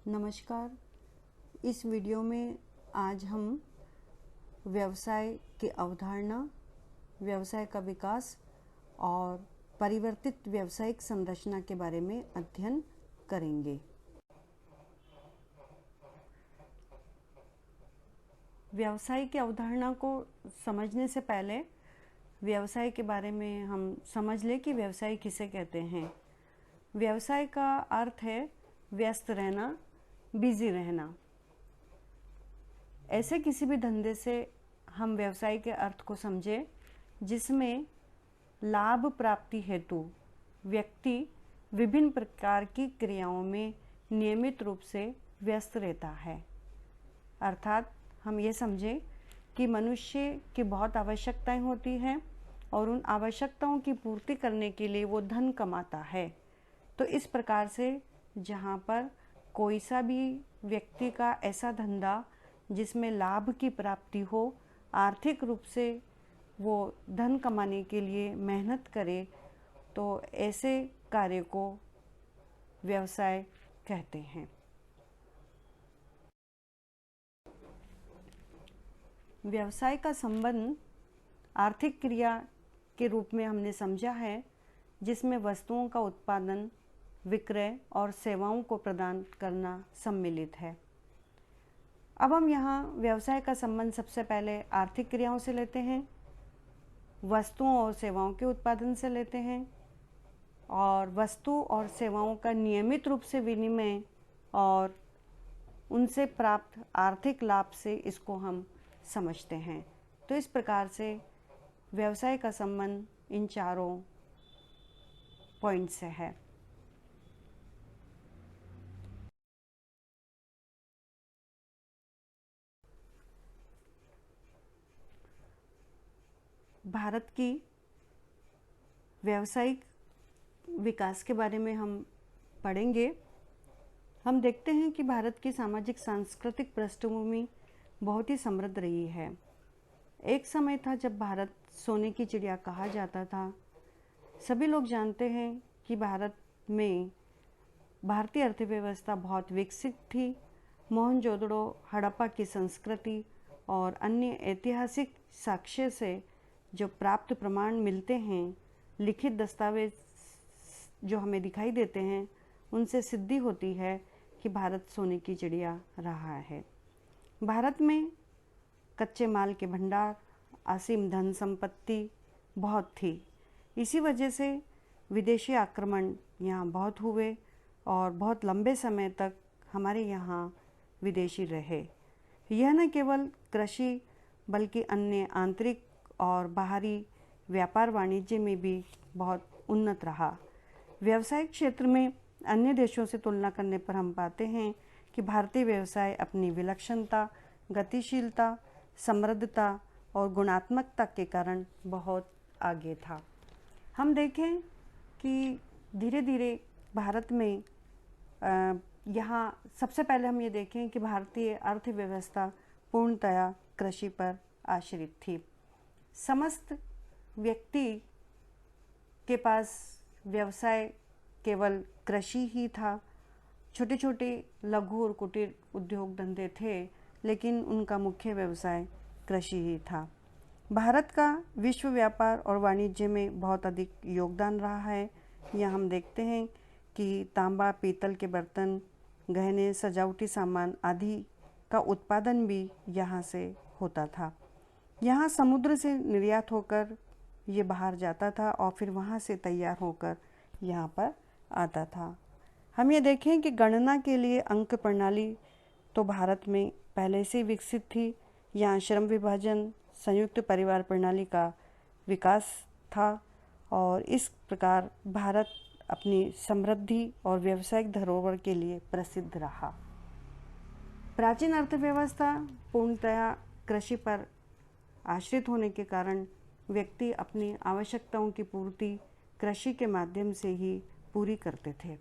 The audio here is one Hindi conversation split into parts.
नमस्कार। इस वीडियो में आज हम व्यवसाय की अवधारणा, व्यवसाय का विकास और परिवर्तित व्यावसायिक संरचना के बारे में अध्ययन करेंगे। व्यवसाय की अवधारणा को समझने से पहले व्यवसाय के बारे में हम समझ लें कि व्यवसाय किसे कहते हैं। व्यवसाय का अर्थ है व्यस्त रहना, बिजी रहना। ऐसे किसी भी धंधे से हम व्यवसाय के अर्थ को समझें जिसमें लाभ प्राप्ति हेतु व्यक्ति विभिन्न प्रकार की क्रियाओं में नियमित रूप से व्यस्त रहता है। अर्थात हम ये समझें कि मनुष्य की बहुत आवश्यकताएं होती हैं और उन आवश्यकताओं की पूर्ति करने के लिए वो धन कमाता है। तो इस प्रकार से जहाँ पर कोई सा भी व्यक्ति का ऐसा धंधा जिसमें लाभ की प्राप्ति हो, आर्थिक रूप से वो धन कमाने के लिए मेहनत करे, तो ऐसे कार्य को व्यवसाय कहते हैं। व्यवसाय का संबंध आर्थिक क्रिया के रूप में हमने समझा है जिसमें वस्तुओं का उत्पादन, विक्रय और सेवाओं को प्रदान करना सम्मिलित है। अब हम यहाँ व्यवसाय का संबंध सबसे पहले आर्थिक क्रियाओं से लेते हैं, वस्तुओं और सेवाओं के उत्पादन से लेते हैं और वस्तु और सेवाओं का नियमित रूप से विनिमय और उनसे प्राप्त आर्थिक लाभ से इसको हम समझते हैं। तो इस प्रकार से व्यवसाय का संबंध इन चारों पॉइंट से है। भारत की व्यावसायिक विकास के बारे में हम पढ़ेंगे। हम देखते हैं कि भारत की सामाजिक सांस्कृतिक पृष्ठभूमि बहुत ही समृद्ध रही है। एक समय था जब भारत सोने की चिड़िया कहा जाता था। सभी लोग जानते हैं कि भारत में भारतीय अर्थव्यवस्था बहुत विकसित थी। मोहनजोदड़ो, हड़प्पा की संस्कृति और अन्य ऐतिहासिक साक्ष्य से जो प्राप्त प्रमाण मिलते हैं, लिखित दस्तावेज जो हमें दिखाई देते हैं, उनसे सिद्धि होती है कि भारत सोने की चिड़िया रहा है। भारत में कच्चे माल के भंडार, असीम धन संपत्ति बहुत थी। इसी वजह से विदेशी आक्रमण यहाँ बहुत हुए और बहुत लंबे समय तक हमारे यहाँ विदेशी रहे। यह न केवल कृषि बल्कि अन्य आंतरिक और बाहरी व्यापार वाणिज्य में भी बहुत उन्नत रहा। व्यावसायिक क्षेत्र में अन्य देशों से तुलना करने पर हम पाते हैं कि भारतीय व्यवसाय अपनी विलक्षणता, गतिशीलता, समृद्धता और गुणात्मकता के कारण बहुत आगे था। हम देखें कि धीरे धीरे भारत में यहाँ सबसे पहले हम ये देखें कि भारतीय अर्थव्यवस्था पूर्णतया कृषि पर आश्रित थी। समस्त व्यक्ति के पास व्यवसाय केवल कृषि ही था। छोटे छोटे लघु और कुटीर उद्योग धंधे थे, लेकिन उनका मुख्य व्यवसाय कृषि ही था। भारत का विश्व व्यापार और वाणिज्य में बहुत अधिक योगदान रहा है। यहाँ हम देखते हैं कि तांबा, पीतल के बर्तन, गहने, सजावटी सामान आदि का उत्पादन भी यहाँ से होता था। यहाँ समुद्र से निर्यात होकर ये बाहर जाता था और फिर वहाँ से तैयार होकर यहाँ पर आता था। हम ये देखें कि गणना के लिए अंक प्रणाली तो भारत में पहले से विकसित थी। यहाँ श्रम विभाजन, संयुक्त परिवार प्रणाली का विकास था और इस प्रकार भारत अपनी समृद्धि और व्यावसायिक धरोहर के लिए प्रसिद्ध रहा। प्राचीन अर्थव्यवस्था पूर्णतया कृषि पर आश्रित होने के कारण व्यक्ति अपनी आवश्यकताओं की पूर्ति कृषि के माध्यम से ही पूरी करते थे।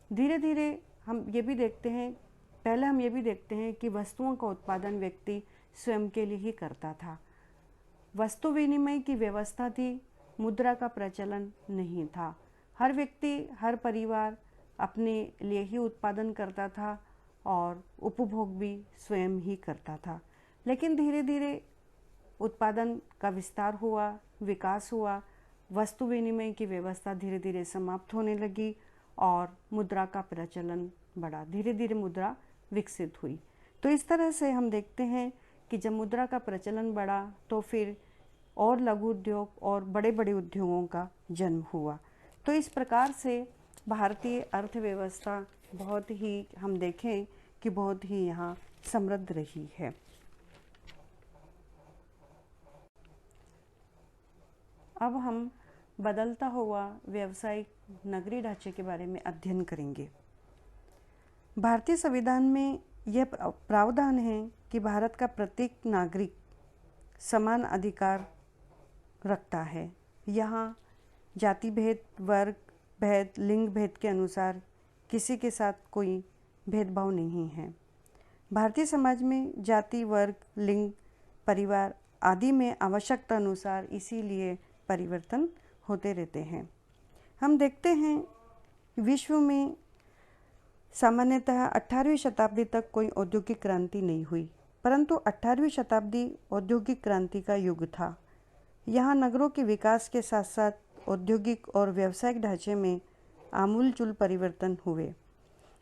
धीरे धीरे हम ये भी देखते हैं, पहले हम ये भी देखते हैं कि वस्तुओं का उत्पादन व्यक्ति स्वयं के लिए ही करता था। वस्तु विनिमय की व्यवस्था थी, मुद्रा का प्रचलन नहीं था। हर व्यक्ति, हर परिवार अपने लिए ही उत्पादन करता था और उपभोग भी स्वयं ही करता था। लेकिन धीरे धीरे उत्पादन का विस्तार हुआ, विकास हुआ, वस्तु विनिमय की व्यवस्था धीरे धीरे समाप्त होने लगी और मुद्रा का प्रचलन बढ़ा। धीरे धीरे मुद्रा विकसित हुई। तो इस तरह से हम देखते हैं कि जब मुद्रा का प्रचलन बढ़ा तो फिर और लघु उद्योग और बड़े बड़े उद्योगों का जन्म हुआ। तो इस प्रकार से भारतीय अर्थव्यवस्था बहुत ही, हम देखें कि बहुत ही यहाँ समृद्ध रही है। अब हम बदलता हुआ व्यावसायिक नगरीय ढांचे के बारे में अध्ययन करेंगे। भारतीय संविधान में यह प्रावधान है कि भारत का प्रत्येक नागरिक समान अधिकार रखता है। यहाँ जाति भेद, वर्ग भेद, लिंग भेद के अनुसार किसी के साथ कोई भेदभाव नहीं है। भारतीय समाज में जाति, वर्ग, लिंग, परिवार आदि में आवश्यकता अनुसार इसीलिए परिवर्तन होते रहते हैं। हम देखते हैं विश्व में सामान्यतः 18वीं शताब्दी तक कोई औद्योगिक क्रांति नहीं हुई, परंतु 18वीं शताब्दी औद्योगिक क्रांति का युग था। यहाँ नगरों के विकास के साथ साथ औद्योगिक और व्यावसायिक ढांचे में आमूलचूल परिवर्तन हुए।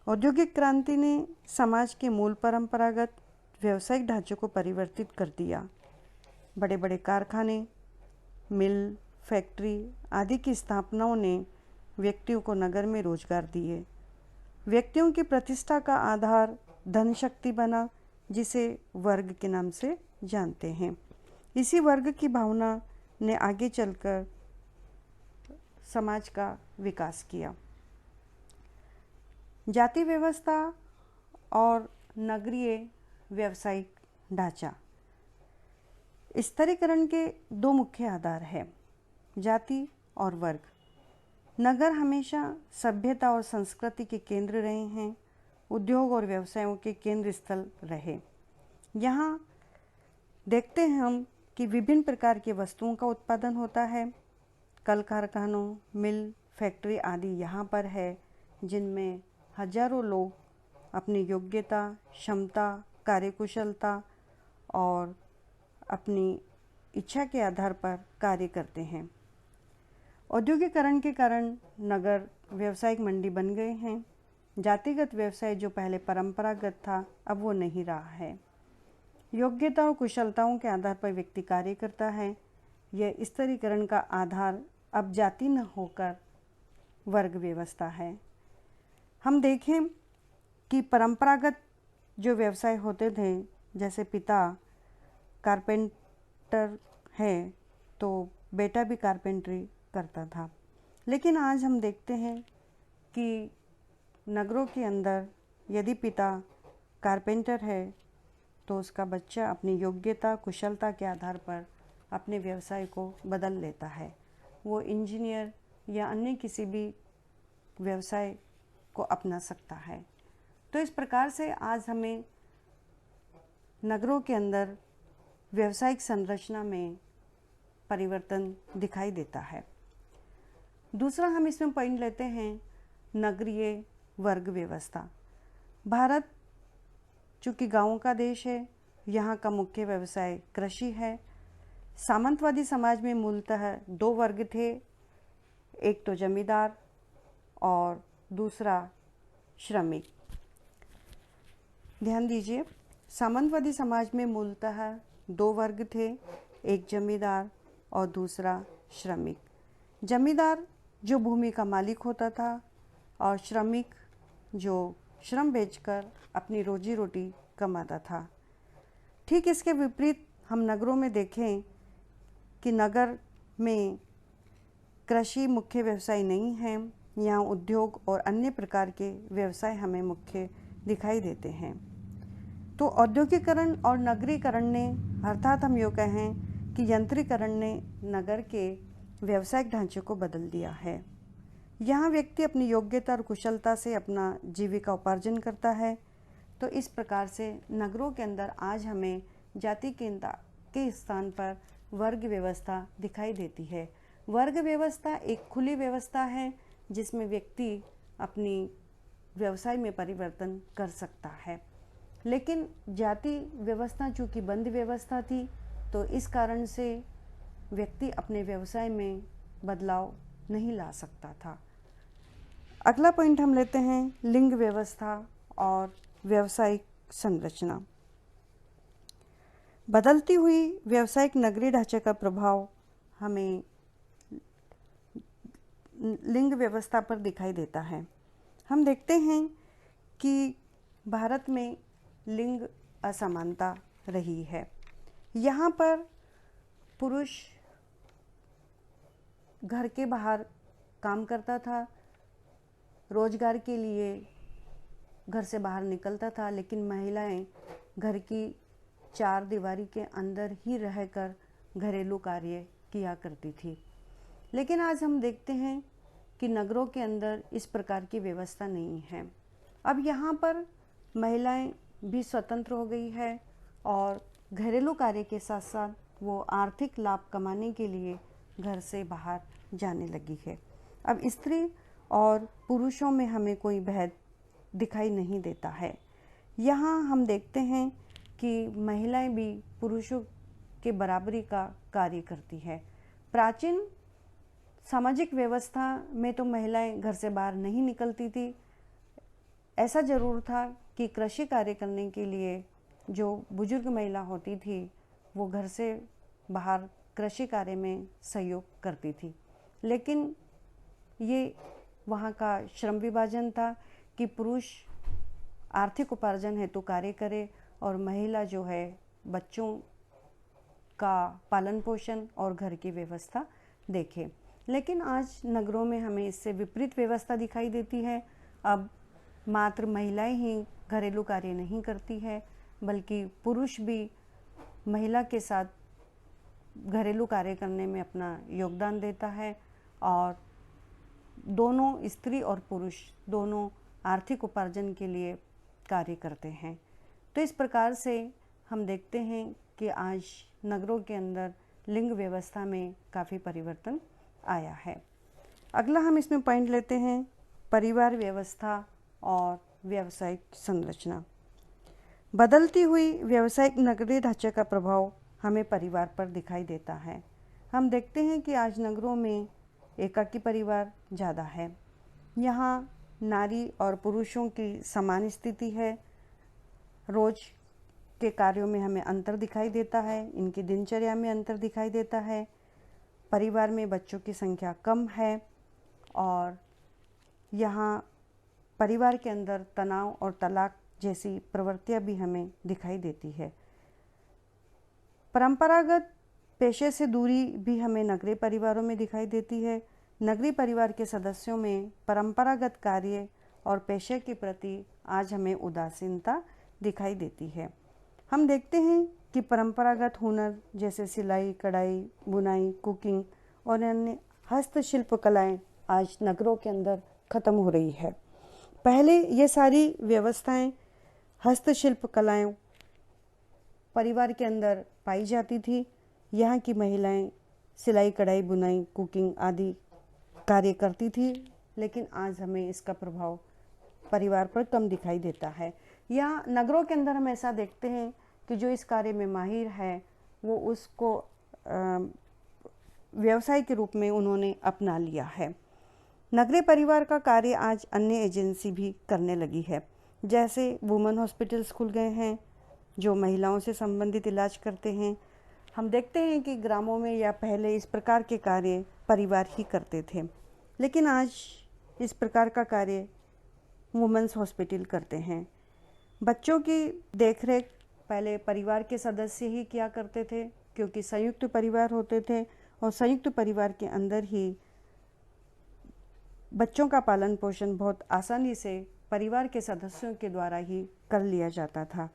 औद्योगिक क्रांति ने समाज के मूल परंपरागत व्यावसायिक ढांचे को परिवर्तित कर दिया। बड़े बड़े कारखाने, मिल, फैक्ट्री आदि की स्थापनाओं ने व्यक्तियों को नगर में रोजगार दिए। व्यक्तियों की प्रतिष्ठा का आधार धन शक्ति बना, जिसे वर्ग के नाम से जानते हैं। इसी वर्ग की भावना ने आगे चलकर समाज का विकास किया। जाति व्यवस्था और नगरीय व्यावसायिक ढांचा, स्तरीकरण के दो मुख्य आधार हैं, जाति और वर्ग। नगर हमेशा सभ्यता और संस्कृति के केंद्र रहे हैं, उद्योग और व्यवसायों के केंद्र स्थल रहे। यहाँ देखते हैं हम कि विभिन्न प्रकार की वस्तुओं का उत्पादन होता है। कल कारखानों, मिल, फैक्ट्री आदि यहाँ पर है, जिनमें हजारों लोग अपनी योग्यता, क्षमता, कार्यकुशलता और अपनी इच्छा के आधार पर कार्य करते हैं। औद्योगिकरण के कारण नगर व्यावसायिक मंडी बन गए हैं। जातिगत व्यवसाय जो पहले परंपरागत था, अब वो नहीं रहा है। योग्यता और कुशलताओं के आधार पर व्यक्ति कार्य करता है। यह स्तरीकरण का आधार अब जाति न होकर वर्ग व्यवस्था है। हम देखें कि परंपरागत जो व्यवसाय होते थे, जैसे पिता कारपेंटर है तो बेटा भी कारपेंटरी करता था। लेकिन आज हम देखते हैं कि नगरों के अंदर यदि पिता कारपेंटर है तो उसका बच्चा अपनी योग्यता, कुशलता के आधार पर अपने व्यवसाय को बदल लेता है। वो इंजीनियर या अन्य किसी भी व्यवसाय को अपना सकता है। तो इस प्रकार से आज हमें नगरों के अंदर व्यावसायिक संरचना में परिवर्तन दिखाई देता है। दूसरा हम इसमें पॉइंट लेते हैं नगरीय वर्ग व्यवस्था। भारत चूँकि गाँवों का देश है, यहाँ का मुख्य व्यवसाय कृषि है। सामंतवादी समाज में मूलतः दो वर्ग थे, एक तो जमींदार और दूसरा श्रमिक। ध्यान दीजिए, सामंतवादी समाज में मूलतः दो वर्ग थे, एक जमींदार और दूसरा श्रमिक। जमींदार जो भूमि का मालिक होता था और श्रमिक जो श्रम बेचकर अपनी रोजी रोटी कमाता था। ठीक इसके विपरीत हम नगरों में देखें कि नगर में कृषि मुख्य व्यवसाय नहीं है। यहाँ उद्योग और अन्य प्रकार के व्यवसाय हमें मुख्य दिखाई देते हैं। तो औद्योगिकरण और नगरीकरण ने, अर्थात हम यूँ कहें कि यंत्रीकरण ने नगर के व्यावसायिक ढांचे को बदल दिया है। यहाँ व्यक्ति अपनी योग्यता और कुशलता से अपना जीविका उपार्जन करता है। तो इस प्रकार से नगरों के अंदर आज हमें जाति के स्थान पर वर्ग व्यवस्था दिखाई देती है। वर्ग व्यवस्था एक खुली व्यवस्था है जिसमें व्यक्ति अपनी व्यवसाय में परिवर्तन कर सकता है। लेकिन जाति व्यवस्था चूँकि बंद व्यवस्था थी, तो इस कारण से व्यक्ति अपने व्यवसाय में बदलाव नहीं ला सकता था। अगला पॉइंट हम लेते हैं लिंग व्यवस्था और व्यावसायिक संरचना। बदलती हुई व्यावसायिक नगरीय ढांचे का प्रभाव हमें लिंग व्यवस्था पर दिखाई देता है। हम देखते हैं कि भारत में लिंग असमानता रही है। यहाँ पर पुरुष घर के बाहर काम करता था, रोजगार के लिए घर से बाहर निकलता था, लेकिन महिलाएं घर की चार दीवारी के अंदर ही रहकर घरेलू कार्य किया करती थी। लेकिन आज हम देखते हैं कि नगरों के अंदर इस प्रकार की व्यवस्था नहीं है। अब यहाँ पर महिलाएं भी स्वतंत्र हो गई है और घरेलू कार्य के साथ साथ वो आर्थिक लाभ कमाने के लिए घर से बाहर जाने लगी है। अब स्त्री और पुरुषों में हमें कोई भेद दिखाई नहीं देता है। यहाँ हम देखते हैं कि महिलाएं भी पुरुषों के बराबरी का कार्य करती है। प्राचीन सामाजिक व्यवस्था में तो महिलाएं घर से बाहर नहीं निकलती थी। ऐसा जरूर था कि कृषि कार्य करने के लिए जो बुजुर्ग महिला होती थी वो घर से बाहर कृषि कार्य में सहयोग करती थी, लेकिन ये वहाँ का श्रम विभाजन था कि पुरुष आर्थिक उपार्जन हेतु कार्य करे और महिला जो है बच्चों का पालन पोषण और घर की व्यवस्था देखे। लेकिन आज नगरों में हमें इससे विपरीत व्यवस्था दिखाई देती है। अब मात्र महिलाएं ही घरेलू कार्य नहीं करती है, बल्कि पुरुष भी महिला के साथ घरेलू कार्य करने में अपना योगदान देता है और दोनों स्त्री और पुरुष दोनों आर्थिक उपार्जन के लिए कार्य करते हैं। तो इस प्रकार से हम देखते हैं कि आज नगरों के अंदर लिंग व्यवस्था में काफ़ी परिवर्तन आया है। अगला हम इसमें पॉइंट लेते हैं परिवार व्यवस्था और व्यावसायिक संरचना। बदलती हुई व्यावसायिक नगरीय ढांचे का प्रभाव हमें परिवार पर दिखाई देता है। हम देखते हैं कि आज नगरों में एकाकी परिवार ज़्यादा है। यहाँ नारी और पुरुषों की समान स्थिति है। रोज के कार्यों में हमें अंतर दिखाई देता है, इनकी दिनचर्या में अंतर दिखाई देता है। परिवार में बच्चों की संख्या कम है और यहाँ परिवार के अंदर तनाव और तलाक जैसी प्रवृत्तियाँ भी हमें दिखाई देती है। परंपरागत पेशे से दूरी भी हमें नगरीय परिवारों में दिखाई देती है। नगरीय परिवार के सदस्यों में परंपरागत कार्य और पेशे के प्रति आज हमें उदासीनता दिखाई देती है। हम देखते हैं कि परंपरागत हुनर जैसे सिलाई, कढ़ाई, बुनाई, कुकिंग और अन्य हस्तशिल्प कलाएं आज नगरों के अंदर ख़त्म हो रही है। पहले ये सारी व्यवस्थाएं, हस्तशिल्प कलाएं परिवार के अंदर पाई जाती थी। यहाँ की महिलाएं सिलाई, कढ़ाई, बुनाई, कुकिंग आदि कार्य करती थी, लेकिन आज हमें इसका प्रभाव परिवार पर कम दिखाई देता है। यहाँ नगरों के अंदर हम ऐसा देखते हैं कि जो इस कार्य में माहिर है वो उसको व्यवसाय के रूप में उन्होंने अपना लिया है। नगरीय परिवार का कार्य आज अन्य एजेंसी भी करने लगी है, जैसे वुमेन हॉस्पिटल्स खुल गए हैं जो महिलाओं से संबंधित इलाज करते हैं। हम देखते हैं कि ग्रामों में या पहले इस प्रकार के कार्य परिवार ही करते थे, लेकिन आज इस प्रकार का कार्य वुमेन्स हॉस्पिटल करते हैं। बच्चों की देखरेख पहले परिवार के सदस्य ही किया करते थे, क्योंकि संयुक्त परिवार होते थे और संयुक्त परिवार के अंदर ही बच्चों का पालन पोषण बहुत आसानी से परिवार के सदस्यों के द्वारा ही कर लिया जाता था।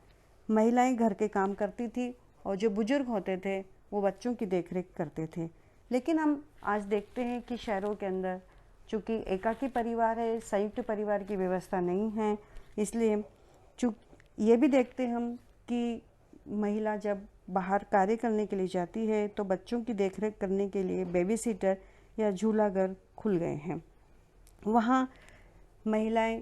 महिलाएं घर के काम करती थी और जो बुजुर्ग होते थे वो बच्चों की देखरेख करते थे। लेकिन हम आज देखते हैं कि शहरों के अंदर चूँकि एकाकी परिवार है, संयुक्त परिवार की व्यवस्था नहीं है, इसलिए ये भी देखते हम कि महिला जब बाहर कार्य करने के लिए जाती है तो बच्चों की देखरेख करने के लिए बेबी सीटर या झूला घर खुल गए हैं। वहाँ महिलाएं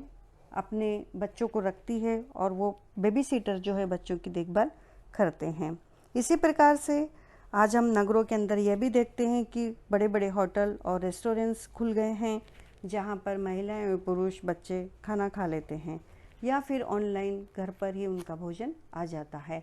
अपने बच्चों को रखती है और वो बेबी सीटर जो है बच्चों की देखभाल करते हैं। इसी प्रकार से आज हम नगरों के अंदर यह भी देखते हैं कि बड़े बड़े होटल और रेस्टोरेंट्स खुल गए हैं, जहाँ पर महिलाएं और पुरुष बच्चे खाना खा लेते हैं या फिर ऑनलाइन घर पर ही उनका भोजन आ जाता है।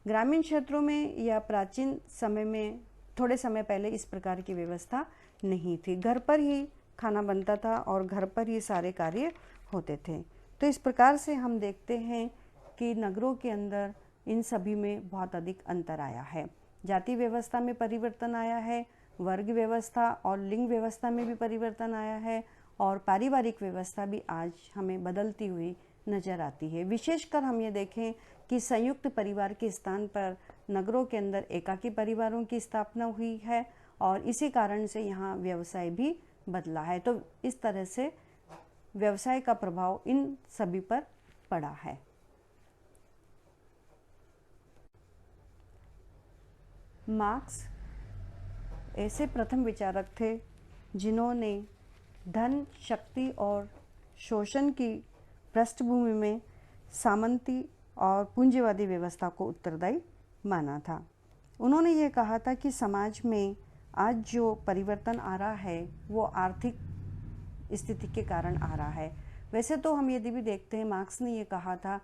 ग्रामीण क्षेत्रों में या प्राचीन समय में थोड़े समय पहले इस प्रकार की व्यवस्था नहीं थी। घर पर ही खाना बनता था और घर पर ही सारे कार्य होते थे। तो इस प्रकार से हम देखते हैं कि नगरों के अंदर इन सभी में बहुत अधिक अंतर आया है। जाति व्यवस्था में परिवर्तन आया है, वर्ग व्यवस्था और लिंग व्यवस्था में भी परिवर्तन आया है और पारिवारिक व्यवस्था भी आज हमें बदलती हुई नज़र आती है। विशेषकर हम ये देखें कि संयुक्त परिवार के स्थान पर नगरों के अंदर एकाकी परिवारों की स्थापना हुई है और इसी कारण से यहाँ व्यवसाय भी बदला है। तो इस तरह से व्यवसाय का प्रभाव इन सभी पर पड़ा है। मार्क्स ऐसे प्रथम विचारक थे जिन्होंने धन, शक्ति और शोषण की पृष्ठभूमि में सामंती और पूंजीवादी व्यवस्था को उत्तरदायी माना था। उन्होंने ये कहा था कि समाज में आज जो परिवर्तन आ रहा है वो आर्थिक स्थिति के कारण आ रहा है। वैसे तो हम यदि भी देखते हैं, मार्क्स ने ये कहा था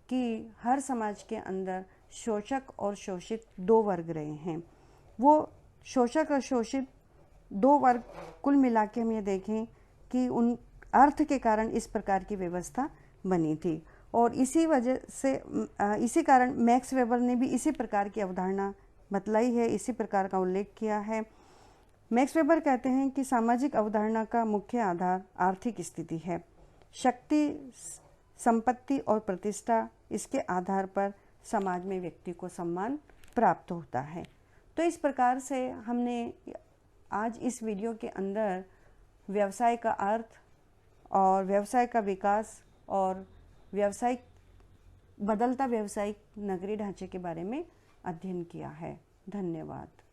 कि हर समाज के अंदर शोषक और शोषित दो वर्ग रहे हैं। वो शोषक और शोषित दो वर्ग कुल मिला के हम ये देखें कि उन अर्थ के कारण इस प्रकार की व्यवस्था बनी थी और इसी वजह से इसी कारण मैक्स वेबर ने भी इसी प्रकार की अवधारणा बतलाई है, इसी प्रकार का उल्लेख किया है। मैक्स वेबर कहते हैं कि सामाजिक अवधारणा का मुख्य आधार आर्थिक स्थिति है। शक्ति, संपत्ति और प्रतिष्ठा, इसके आधार पर समाज में व्यक्ति को सम्मान प्राप्त होता है। तो इस प्रकार से हमने आज इस वीडियो के अंदर व्यवसाय का अर्थ और व्यवसाय का विकास और व्यावसायिक बदलता व्यावसायिक नगरीय ढांचे के बारे में अध्ययन किया है। धन्यवाद।